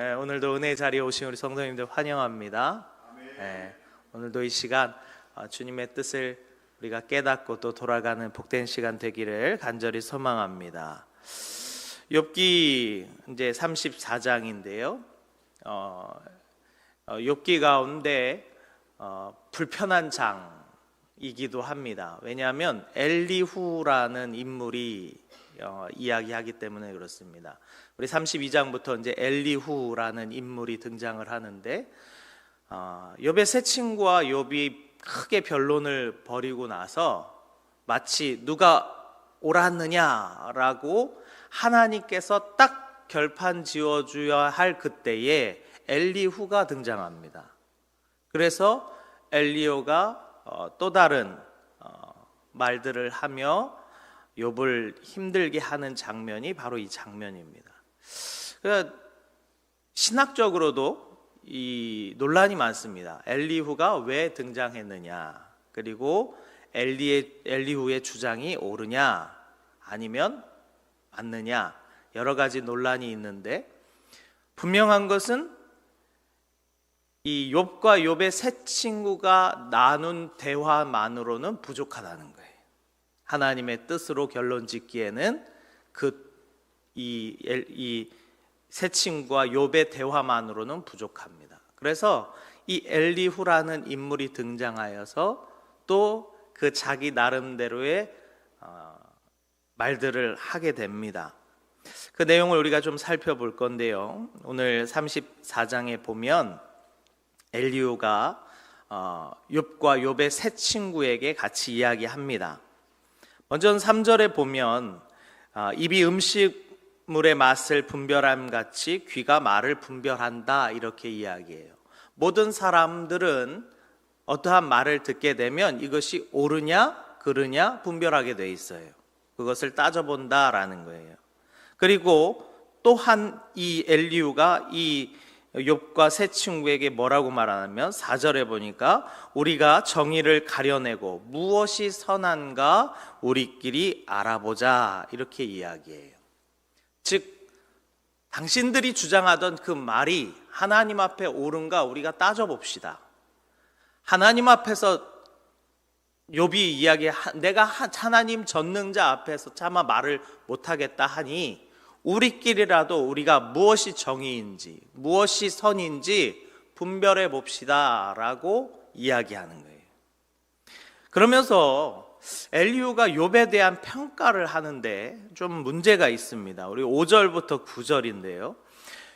오늘도 은혜의 자리에 오신 우리 성도님들 환영합니다. 오늘도 이 시간 주님의 뜻을 우리가 깨닫고 또 돌아가는 복된 시간 되기를 간절히 소망합니다. 욥기 이제 34장인데요. 욥기 가운데 불편한 장이기도 합니다. 왜냐하면 엘리후라는 인물이 이야기하기 때문에 그렇습니다. 우리 32장부터 이제 엘리후라는 인물이 등장을 하는데 욥의 세 친구와 욥이 크게 변론을 벌이고 나서 마치 누가 옳았느냐라고 하나님께서 딱 결판 지어줘야 할 그때에 엘리후가 등장합니다. 그래서 엘리후가 또 다른 말들을 하며 욥을 힘들게 하는 장면이 바로 이 장면입니다. 그러니까 신학적으로도 이 논란이 많습니다. 엘리후가 왜 등장했느냐, 그리고 엘리후의 주장이 옳으냐 아니면 맞느냐, 여러 가지 논란이 있는데 분명한 것은 이 욥과 욥의 세 친구가 나눈 대화만으로는 부족하다는 거예요. 하나님의 뜻으로 결론 짓기에는 이 세 친구와 욥의 대화만으로는 부족합니다. 그래서 이 엘리후라는 인물이 등장하여서 또 그 자기 나름대로의 말들을 하게 됩니다. 그 내용을 우리가 좀 살펴볼 건데요. 오늘 34장에 보면 엘리후가 욥과 욥의 세 친구에게 같이 이야기합니다. 먼저 3절에 보면 입이 음식물의 맛을 분별함 같이 귀가 말을 분별한다, 이렇게 이야기해요. 모든 사람들은 어떠한 말을 듣게 되면 이것이 옳으냐 그르냐 분별하게 돼 있어요. 그것을 따져본다라는 거예요. 그리고 또한 이 엘리후가 이 욥과 세 친구에게 뭐라고 말하냐면 4절에 보니까 우리가 정의를 가려내고 무엇이 선한가 우리끼리 알아보자, 이렇게 이야기해요. 즉 당신들이 주장하던 그 말이 하나님 앞에 옳은가 우리가 따져봅시다. 하나님 앞에서 욥이 내가 하나님 전능자 앞에서 차마 말을 못하겠다 하니 우리끼리라도 우리가 무엇이 정의인지 무엇이 선인지 분별해 봅시다 라고 이야기하는 거예요. 그러면서 엘리후가 욥에 대한 평가를 하는데 좀 문제가 있습니다. 우리 5절부터 9절인데요.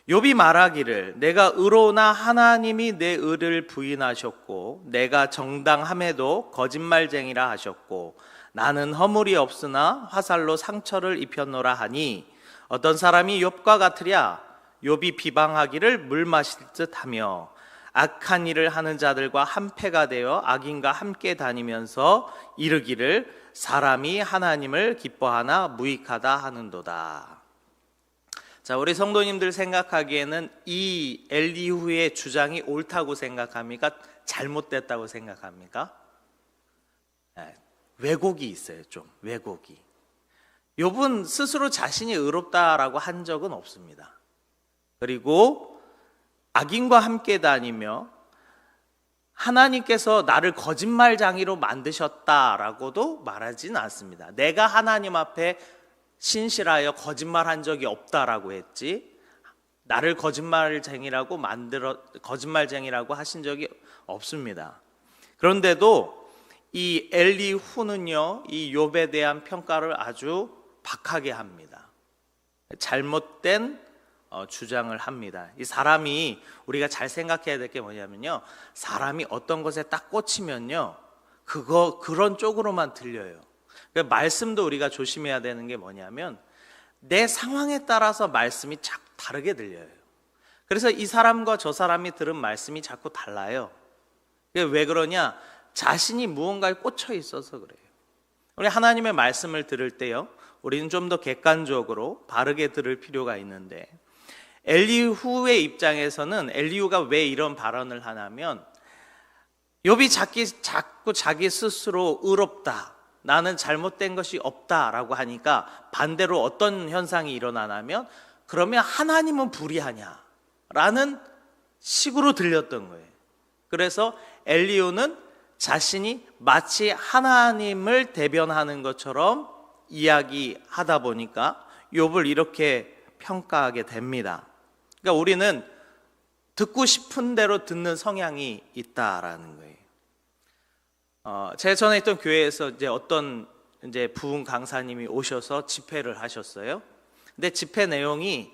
욥이 말하기를 내가 의로우나 하나님이 내 의를 부인하셨고 내가 정당함에도 거짓말쟁이라 하셨고 나는 허물이 없으나 화살로 상처를 입혔노라 하니 어떤 사람이 욥과 같으랴. 욥이 비방하기를 물 마실 듯 하며 악한 일을 하는 자들과 한패가 되어 악인과 함께 다니면서 이르기를 사람이 하나님을 기뻐하나 무익하다 하는도다. 자, 우리 성도님들 생각하기에는 이 엘리후의 주장이 옳다고 생각합니까? 잘못됐다고 생각합니까? 왜곡이 있어요. 좀 왜곡이. 욥은 스스로 자신이 의롭다라고 한 적은 없습니다. 그리고 악인과 함께 다니며 하나님께서 나를 거짓말쟁이로 만드셨다라고도 말하진 않습니다. 내가 하나님 앞에 신실하여 거짓말한 적이 없다라고 했지 나를 거짓말쟁이라고 하신 적이 없습니다. 그런데도 이 엘리후는요, 이 욥에 대한 평가를 아주 박하게 합니다. 잘못된 주장을 합니다. 이 사람이 우리가 잘 생각해야 될 게 뭐냐면요, 사람이 어떤 것에 딱 꽂히면요 그런 쪽으로만 들려요. 말씀도 우리가 조심해야 되는 게 뭐냐면 내 상황에 따라서 말씀이 자꾸 다르게 들려요. 그래서 이 사람과 저 사람이 들은 말씀이 자꾸 달라요. 왜 그러냐? 자신이 무언가에 꽂혀 있어서 그래요. 우리 하나님의 말씀을 들을 때요, 우리는 좀 더 객관적으로 바르게 들을 필요가 있는데 엘리후의 입장에서는 엘리후가 왜 이런 발언을 하냐면 욥이 자꾸 자기 스스로 의롭다, 나는 잘못된 것이 없다라고 하니까 반대로 어떤 현상이 일어나냐면 그러면 하나님은 불의하냐 라는 식으로 들렸던 거예요. 그래서 엘리후는 자신이 마치 하나님을 대변하는 것처럼 이야기하다 보니까 욥을 이렇게 평가하게 됩니다. 그러니까 우리는 듣고 싶은 대로 듣는 성향이 있다라는 거예요. 제가 전에 있던 교회에서 어떤 부흥 강사님이 오셔서 집회를 하셨어요. 근데 집회 내용이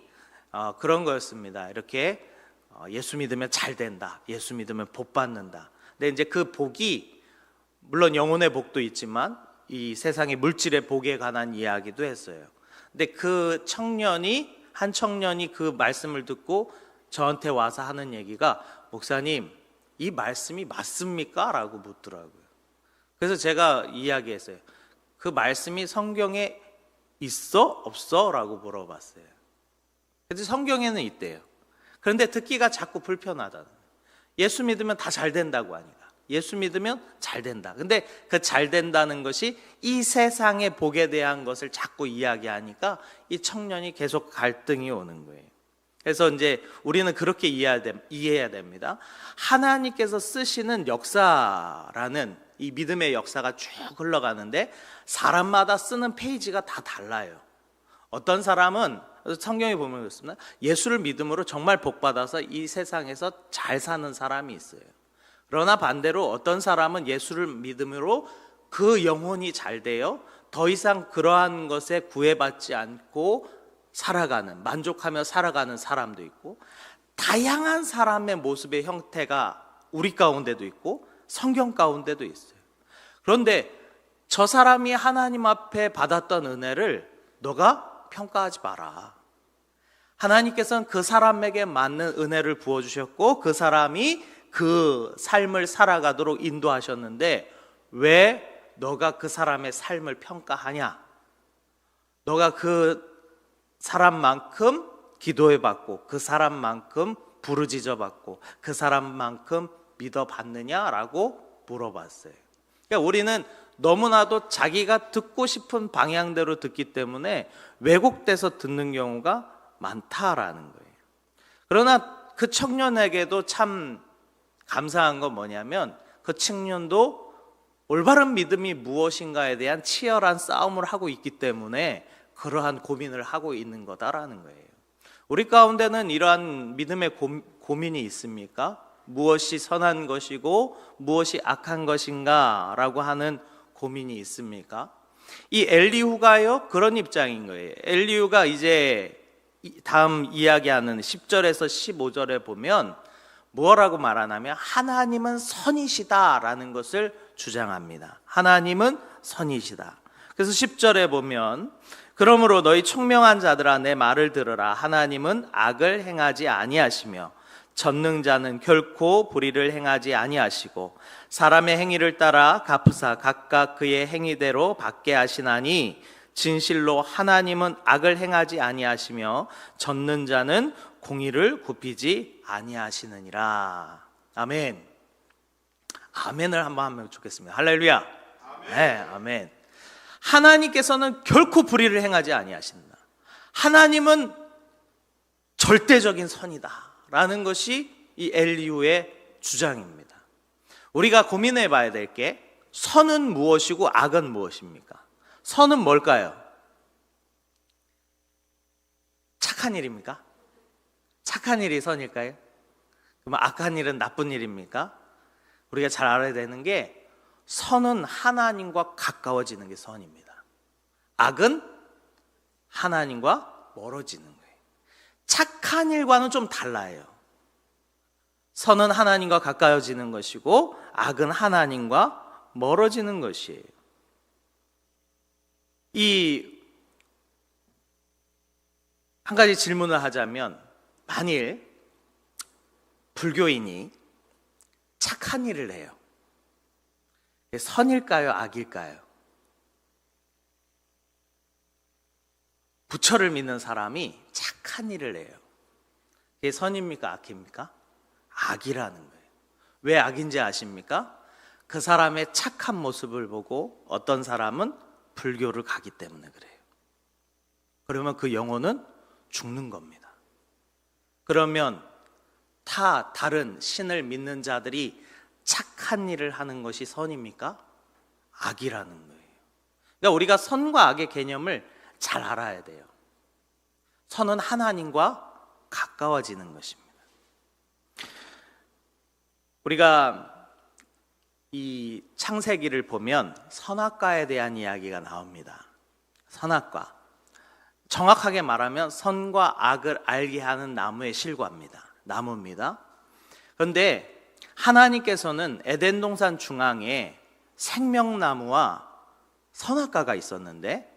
그런 거였습니다. 이렇게 예수 믿으면 잘 된다. 예수 믿으면 복 받는다. 근데 그 복이 물론 영혼의 복도 있지만 이 세상의 물질의 복에 관한 이야기도 했어요. 근데 한 청년이 그 말씀을 듣고 저한테 와서 하는 얘기가, 목사님, 이 말씀이 맞습니까? 라고 묻더라고요. 그래서 제가 이야기했어요. 그 말씀이 성경에 있어? 없어? 라고 물어봤어요. 그래서 성경에는 있대요. 그런데 듣기가 자꾸 불편하다는 거예요. 예수 믿으면 다 잘 된다고 하니까. 예수 믿으면 잘 된다. 근데 그 잘 된다는 것이 이 세상의 복에 대한 것을 자꾸 이야기하니까 이 청년이 계속 갈등이 오는 거예요. 그래서 우리는 그렇게 이해해야 됩니다. 하나님께서 쓰시는 역사라는 이 믿음의 역사가 쭉 흘러가는데 사람마다 쓰는 페이지가 다 달라요. 어떤 사람은 성경에 보면 그렇습니다. 예수를 믿음으로 정말 복받아서 이 세상에서 잘 사는 사람이 있어요. 그러나 반대로 어떤 사람은 예수를 믿음으로 그 영혼이 잘 되어 더 이상 그러한 것에 구애받지 않고 만족하며 살아가는 사람도 있고, 다양한 사람의 모습의 형태가 우리 가운데도 있고 성경 가운데도 있어요. 그런데 저 사람이 하나님 앞에 받았던 은혜를 너가 평가하지 마라. 하나님께서는 그 사람에게 맞는 은혜를 부어주셨고 그 사람이 그 삶을 살아가도록 인도하셨는데 왜 너가 그 사람의 삶을 평가하냐? 너가 그 사람만큼 기도해봤고 그 사람만큼 부르짖어봤고 그 사람만큼 믿어봤느냐라고 물어봤어요. 그러니까 우리는 너무나도 자기가 듣고 싶은 방향대로 듣기 때문에 왜곡돼서 듣는 경우가 많다라는 거예요. 그러나 그 청년에게도 참 감사한 건 뭐냐면 그 청년도 올바른 믿음이 무엇인가에 대한 치열한 싸움을 하고 있기 때문에 그러한 고민을 하고 있는 거다라는 거예요. 우리 가운데는 이러한 믿음의 고민이 있습니까? 무엇이 선한 것이고 무엇이 악한 것인가 라고 하는 고민이 있습니까? 이 엘리후가요 그런 입장인 거예요. 엘리후가 다음 이야기하는 10절에서 15절에 보면 뭐라고 말하냐면 하나님은 선이시다라는 것을 주장합니다. 하나님은 선이시다. 그래서 10절에 보면 그러므로 너희 총명한 자들아 내 말을 들으라. 하나님은 악을 행하지 아니하시며 전능자는 결코 불의를 행하지 아니하시고 사람의 행위를 따라 갚으사 각각 그의 행위대로 받게 하시나니 진실로 하나님은 악을 행하지 아니하시며 전능자는 공의를 굽히지 아니하시느니라. 아멘. 아멘을 한번 하면 좋겠습니다. 할렐루야. 아멘. 네, 아멘. 하나님께서는 결코 불의를 행하지 아니하신다. 하나님은 절대적인 선이다 라는 것이 이 엘리후의 주장입니다. 우리가 고민해 봐야 될 게 선은 무엇이고 악은 무엇입니까? 선은 뭘까요? 착한 일입니까? 착한 일이 선일까요? 그러면 악한 일은 나쁜 일입니까? 우리가 잘 알아야 되는 게 선은 하나님과 가까워지는 게 선입니다. 악은 하나님과 멀어지는 거예요. 착한 일과는 좀 달라요. 선은 하나님과 가까워지는 것이고 악은 하나님과 멀어지는 것이에요. 한 가지 질문을 하자면 만일 불교인이 착한 일을 해요. 선일까요? 악일까요? 부처를 믿는 사람이 착한 일을 해요. 그게 선입니까? 악입니까? 악이라는 거예요. 왜 악인지 아십니까? 그 사람의 착한 모습을 보고 어떤 사람은 불교를 가기 때문에 그래요. 그러면 그 영혼은 죽는 겁니다. 그러면 다른 신을 믿는 자들이 착한 일을 하는 것이 선입니까? 악이라는 거예요. 그러니까 우리가 선과 악의 개념을 잘 알아야 돼요. 선은 하나님과 가까워지는 것입니다. 우리가 이 창세기를 보면 선악과에 대한 이야기가 나옵니다. 선악과, 정확하게 말하면 선과 악을 알게 하는 나무의 나무입니다. 그런데 하나님께서는 에덴 동산 중앙에 생명나무와 선악과가 있었는데,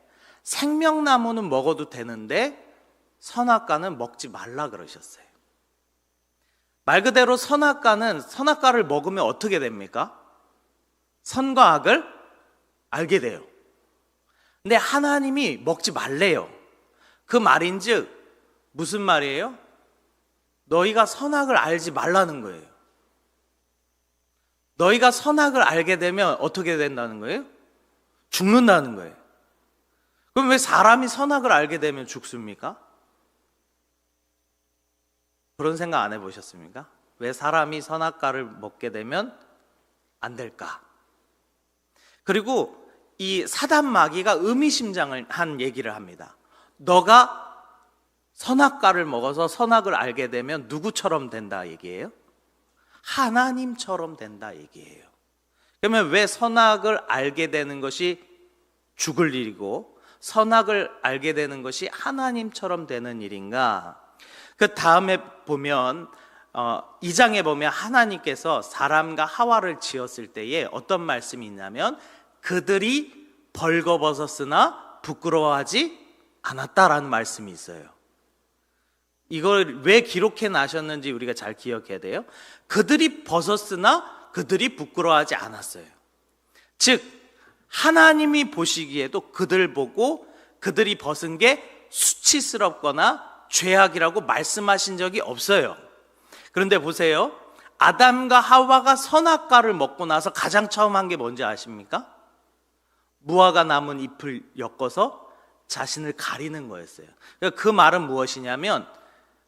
생명나무는 먹어도 되는데 선악과는 먹지 말라 그러셨어요. 말 그대로 선악과를 먹으면 어떻게 됩니까? 선과 악을 알게 돼요. 근데 하나님이 먹지 말래요. 그 말인즉 무슨 말이에요? 너희가 선악을 알지 말라는 거예요. 너희가 선악을 알게 되면 어떻게 된다는 거예요? 죽는다는 거예요. 그럼 왜 사람이 선악을 알게 되면 죽습니까? 그런 생각 안 해보셨습니까? 왜 사람이 선악과를 먹게 되면 안 될까? 그리고 이 사단 마귀가 의미심장을 한 얘기를 합니다. 너가 선악과를 먹어서 선악을 알게 되면 누구처럼 된다 얘기예요? 하나님처럼 된다 얘기예요. 그러면 왜 선악을 알게 되는 것이 죽을 일이고 선악을 알게 되는 것이 하나님처럼 되는 일인가? 그 다음에 보면 2장에 보면 하나님께서 사람과 하와를 지었을 때에 어떤 말씀이 있냐면 그들이 벌거벗었으나 부끄러워하지 않았다라는 말씀이 있어요. 이걸 왜 기록해 놔셨는지 우리가 잘 기억해야 돼요. 그들이 벗었으나 그들이 부끄러워하지 않았어요. 즉 하나님이 보시기에도 그들 보고 그들이 벗은 게 수치스럽거나 죄악이라고 말씀하신 적이 없어요. 그런데 보세요. 아담과 하와가 선악과를 먹고 나서 가장 처음 한 게 뭔지 아십니까? 무화과 남은 잎을 엮어서 자신을 가리는 거였어요. 그러니까 그 말은 무엇이냐면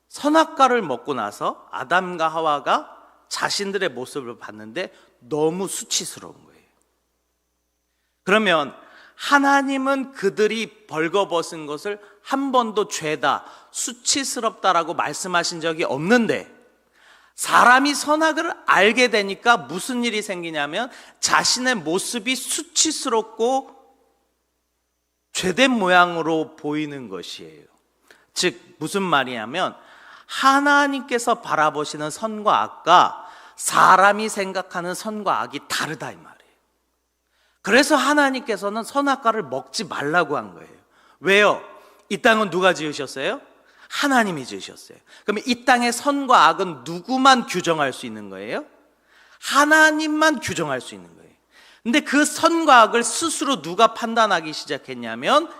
선악과를 먹고 나서 아담과 하와가 자신들의 모습을 봤는데 너무 수치스러운 거예요. 그러면 하나님은 그들이 벌거벗은 것을 한 번도 죄다, 수치스럽다라고 말씀하신 적이 없는데 사람이 선악을 알게 되니까 무슨 일이 생기냐면 자신의 모습이 수치스럽고 죄된 모양으로 보이는 것이에요. 즉 무슨 말이냐면 하나님께서 바라보시는 선과 악과 사람이 생각하는 선과 악이 다르다 이 말이에요. 그래서 하나님께서는 선악과를 먹지 말라고 한 거예요. 왜요? 이 땅은 누가 지으셨어요? 하나님이 지으셨어요. 그러면 이 땅의 선과 악은 누구만 규정할 수 있는 거예요? 하나님만 규정할 수 있는 거예요. 근데 그 선과 악을 스스로 누가 판단하기 시작했냐면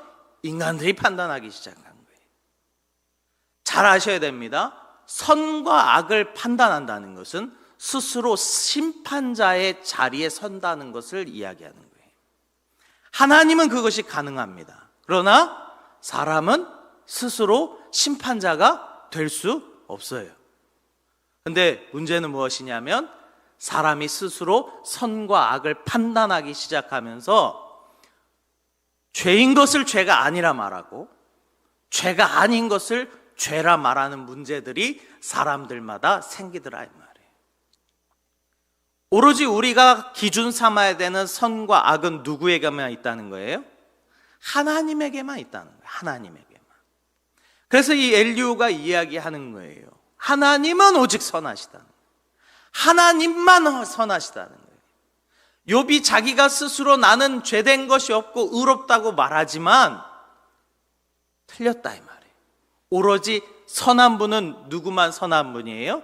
인간들이 판단하기 시작한 거예요. 잘 아셔야 됩니다. 선과 악을 판단한다는 것은 스스로 심판자의 자리에 선다는 것을 이야기하는 거예요. 하나님은 그것이 가능합니다. 그러나 사람은 스스로 심판자가 될 수 없어요. 근데 문제는 무엇이냐면 사람이 스스로 선과 악을 판단하기 시작하면서 죄인 것을 죄가 아니라 말하고 죄가 아닌 것을 죄라 말하는 문제들이 사람들마다 생기더라 이 말이에요. 오로지 우리가 기준 삼아야 되는 선과 악은 누구에게만 있다는 거예요? 하나님에게만 있다는 거예요. 하나님에게만. 그래서 이 엘리후가 이야기하는 거예요. 하나님은 오직 선하시다는 거예요. 하나님만 선하시다는 거예요. 욥이 자기가 스스로 나는 죄된 것이 없고 의롭다고 말하지만 틀렸다 이 말이에요. 오로지 선한 분은 누구만 선한 분이에요?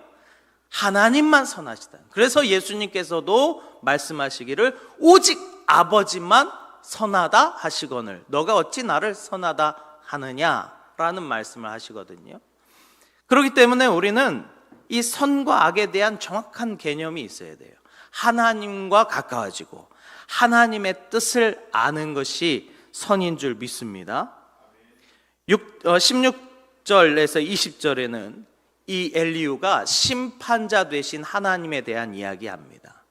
하나님만 선하시다. 그래서 예수님께서도 말씀하시기를 오직 아버지만 선하다 하시거늘 너가 어찌 나를 선하다 하느냐라는 말씀을 하시거든요. 그렇기 때문에 우리는 이 선과 악에 대한 정확한 개념이 있어야 돼요. 하나님과 가까워지고 하나님의 뜻을 아는 것이 선인 줄 믿습니다. 16절에서 20절에는 이 엘리후가 심판자 되신 하나님에 대한 이야기합니다.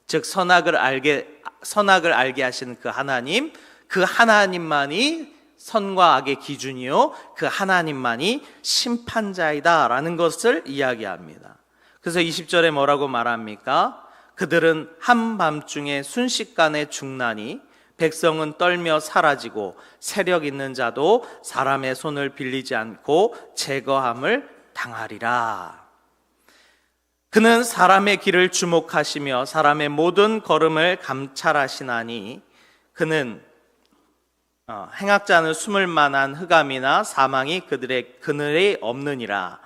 즉 선악을 알게 하신 그 하나님만이 선과 악의 기준이요 그 하나님만이 심판자이다라는 것을 이야기합니다. 그래서 20절에 뭐라고 말합니까? 그들은 한밤중에 순식간에 죽나니 백성은 떨며 사라지고 세력 있는 자도 사람의 손을 빌리지 않고 제거함을 당하리라. 그는 사람의 길을 주목하시며 사람의 모든 걸음을 감찰하시나니 그는 행악자는 숨을 만한 흑암이나 사망이 그들의 그늘에 없느니라.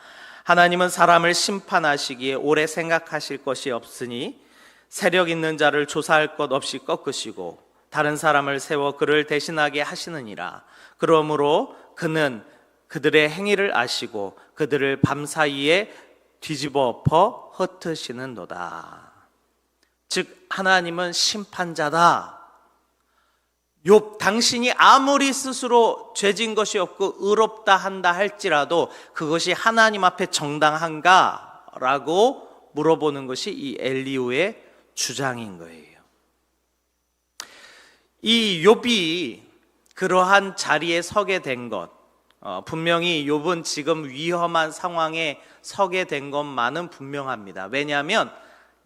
하나님은 사람을 심판하시기에 오래 생각하실 것이 없으니 세력 있는 자를 조사할 것 없이 꺾으시고 다른 사람을 세워 그를 대신하게 하시느니라. 그러므로 그는 그들의 행위를 아시고 그들을 밤사이에 뒤집어 엎어 흩으시는도다. 즉 하나님은 심판자다. 욥 당신이 아무리 스스로 죄진 것이 없고 의롭다 한다 할지라도 그것이 하나님 앞에 정당한가라고 물어보는 것이 이 엘리후의 주장인 거예요. 이 욥이 그러한 자리에 서게 된 것, 분명히 욥은 지금 위험한 상황에 서게 된 것만은 분명합니다. 왜냐하면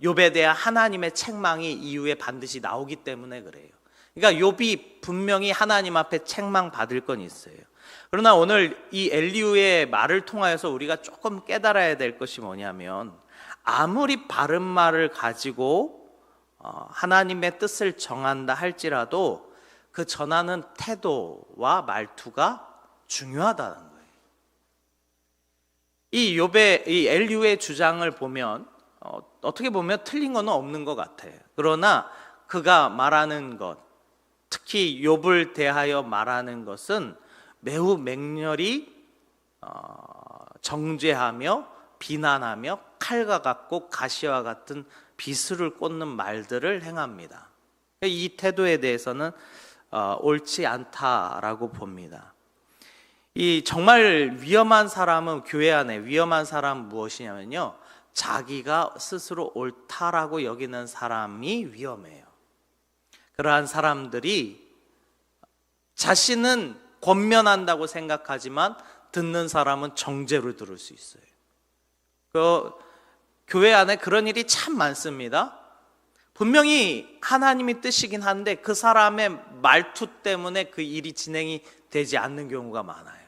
욥에 대한 하나님의 책망이 이후에 반드시 나오기 때문에 그래요. 그러니까 욥이 분명히 하나님 앞에 책망 받을 건 있어요. 그러나 오늘 이 엘리후의 말을 통하여서 우리가 조금 깨달아야 될 것이 뭐냐면 아무리 바른 말을 가지고 하나님의 뜻을 정한다 할지라도 그 전하는 태도와 말투가 중요하다는 거예요. 이 엘리후의 주장을 보면 어떻게 보면 틀린 건 없는 것 같아요. 그러나 그가 말하는 것, 특히 욥을 대하여 말하는 것은 매우 맹렬히 정죄하며 비난하며 칼과 같고 가시와 같은 비수를 꽂는 말들을 행합니다. 이 태도에 대해서는 옳지 않다라고 봅니다. 이 정말 위험한 사람은 교회 안에 위험한 사람은 무엇이냐면요, 자기가 스스로 옳다라고 여기는 사람이 위험해요. 그러한 사람들이 자신은 권면한다고 생각하지만 듣는 사람은 정죄로 들을 수 있어요. 교회 안에 그런 일이 참 많습니다. 분명히 하나님의 뜻이긴 한데 그 사람의 말투 때문에 그 일이 진행이 되지 않는 경우가 많아요.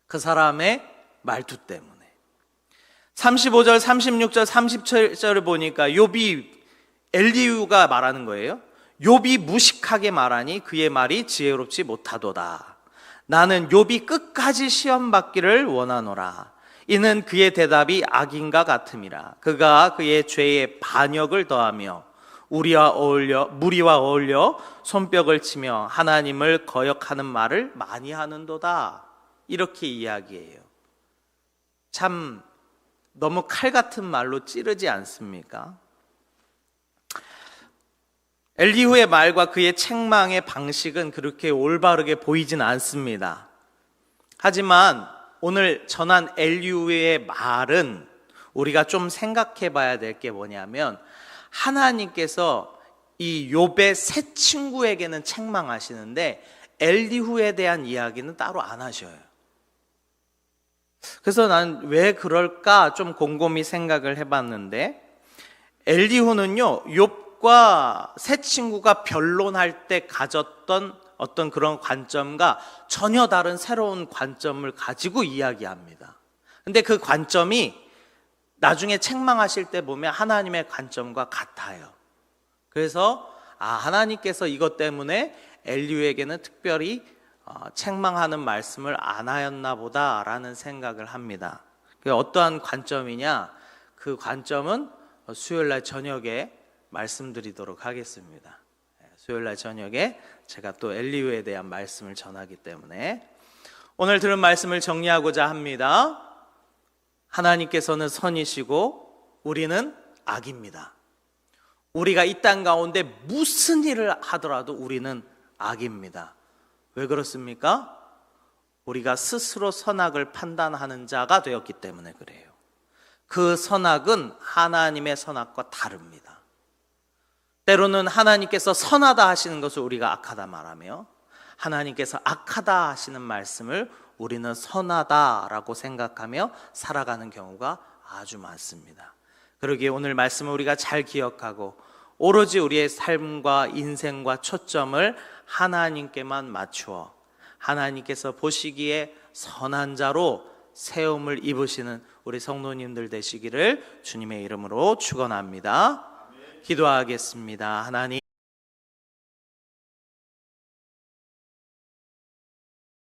그 사람의 말투 때문에. 35절, 36절, 37절을 보니까 엘리후가 말하는 거예요. 욥이 무식하게 말하니 그의 말이 지혜롭지 못하도다. 나는 욥이 끝까지 시험받기를 원하노라. 이는 그의 대답이 악인과 같음이라. 그가 그의 죄에 반역을 더하며 무리와 어울려 손뼉을 치며 하나님을 거역하는 말을 많이 하는도다. 이렇게 이야기해요. 참 너무 칼 같은 말로 찌르지 않습니까? 엘리후의 말과 그의 책망의 방식은 그렇게 올바르게 보이진 않습니다. 하지만 오늘 전한 엘리후의 말은 우리가 좀 생각해 봐야 될 게 뭐냐면 하나님께서 이 욥의 세 친구에게는 책망하시는데 엘리후에 대한 이야기는 따로 안 하셔요. 그래서 난 왜 그럴까 좀 곰곰이 생각을 해봤는데 엘리후는요, 욥과 세 친구가 변론할 때 가졌던 어떤 그런 관점과 전혀 다른 새로운 관점을 가지고 이야기합니다. 근데 그 관점이 나중에 책망하실 때 보면 하나님의 관점과 같아요. 그래서 하나님께서 이것 때문에 엘리후에게는 특별히 책망하는 말씀을 안 하였나 보다라는 생각을 합니다. 어떠한 관점이냐? 그 관점은 수요일날 저녁에 말씀드리도록 하겠습니다. 수요일날 저녁에 제가 또 엘리후에 대한 말씀을 전하기 때문에 오늘 들은 말씀을 정리하고자 합니다. 하나님께서는 선이시고 우리는 악입니다. 우리가 이 땅 가운데 무슨 일을 하더라도 우리는 악입니다. 왜 그렇습니까? 우리가 스스로 선악을 판단하는 자가 되었기 때문에 그래요. 그 선악은 하나님의 선악과 다릅니다. 때로는 하나님께서 선하다 하시는 것을 우리가 악하다 말하며, 하나님께서 악하다 하시는 말씀을 우리는 선하다라고 생각하며 살아가는 경우가 아주 많습니다. 그러기에 오늘 말씀을 우리가 잘 기억하고 오로지 우리의 삶과 인생과 초점을 하나님께만 맞추어 하나님께서 보시기에 선한 자로 세움을 입으시는 우리 성도님들 되시기를 주님의 이름으로 축원합니다. 기도하겠습니다. 하나님,